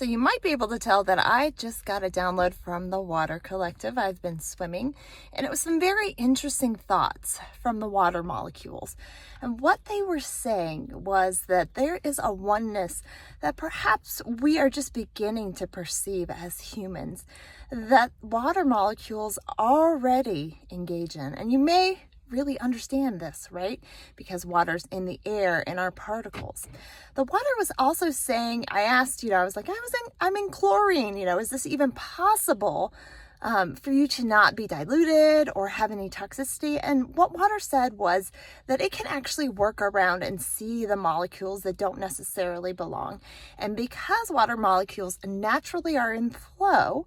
So you might be able to tell that I just got a download from the Water Collective. I've been swimming, and it was some very interesting thoughts from the water molecules. And what they were saying was that there is a oneness that perhaps we are just beginning to perceive as humans, that water molecules already engage in. And you may really understand this, right? Because water's in the air, in our particles. The water was also saying, I asked, I was like, I'm in chlorine, is this even possible for you to not be diluted or have any toxicity? And what water said was that it can actually work around and see the molecules that don't necessarily belong. And because water molecules naturally are in flow,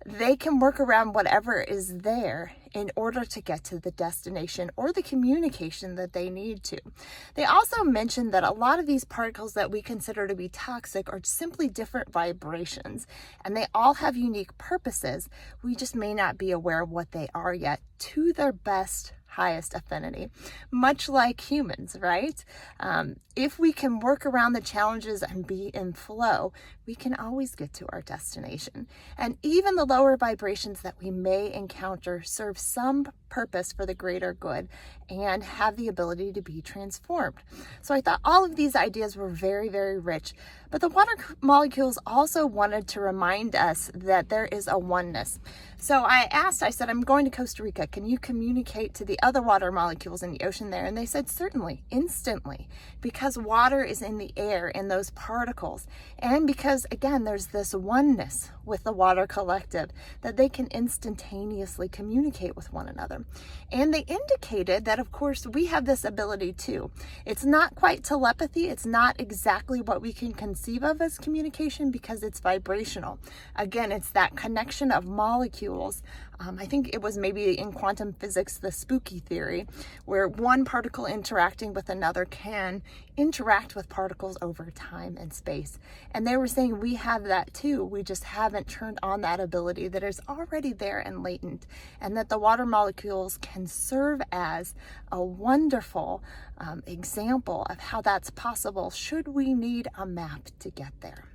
they can work around whatever is there in order to get to the destination or the communication that they need to. They also mentioned that a lot of these particles that we consider to be toxic are simply different vibrations, and they all have unique purposes. We just may not be aware of what they are yet to their best highest affinity, much like humans, right? If we can work around the challenges and be in flow, we can always get to our destination. And even the lower vibrations that we may encounter serve some purpose for the greater good and have the ability to be transformed. So I thought all of these ideas were very, very rich, but the water molecules also wanted to remind us that there is a oneness. So I said, I'm going to Costa Rica. Can you communicate to the other water molecules in the ocean there? And they said, certainly, instantly, because water is in the air, in those particles. And because, again, there's this oneness with the water collective that they can instantaneously communicate with one another. And they indicated that, of course, we have this ability too. It's not quite telepathy. It's not exactly what we can conceive of as communication because it's vibrational. Again, it's that connection of molecules. I think it was maybe in quantum physics, the spooky theory, where one particle interacting with another can interact with particles over time and space. And they were saying we have that too. We just haven't turned on that ability that is already there and latent, and that the water molecules can serve as a wonderful example of how that's possible should we need a map to get there.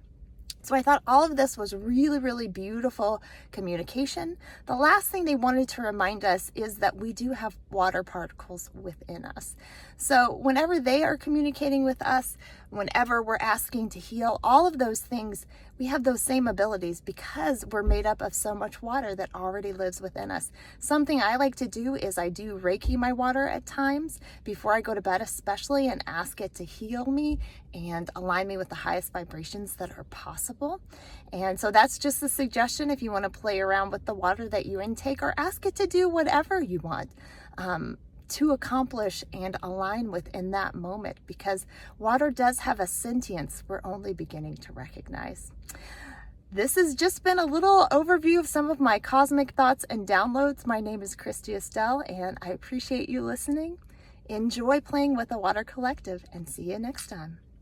So I thought all of this was really, really beautiful communication. The last thing they wanted to remind us is that we do have water particles within us. So whenever they are communicating with us, whenever we're asking to heal, all of those things, we have those same abilities because we're made up of so much water that already lives within us. Something I like to do is I do Reiki my water at times before I go to bed especially, and ask it to heal me and align me with the highest vibrations that are possible. And so that's just a suggestion if you want to play around with the water that you intake, or ask it to do whatever you want to accomplish and align with in that moment, because water does have a sentience we're only beginning to recognize. This has just been a little overview of some of my cosmic thoughts and downloads. My name is Christy Estelle, and I appreciate you listening. Enjoy playing with the Water Collective, and see you next time.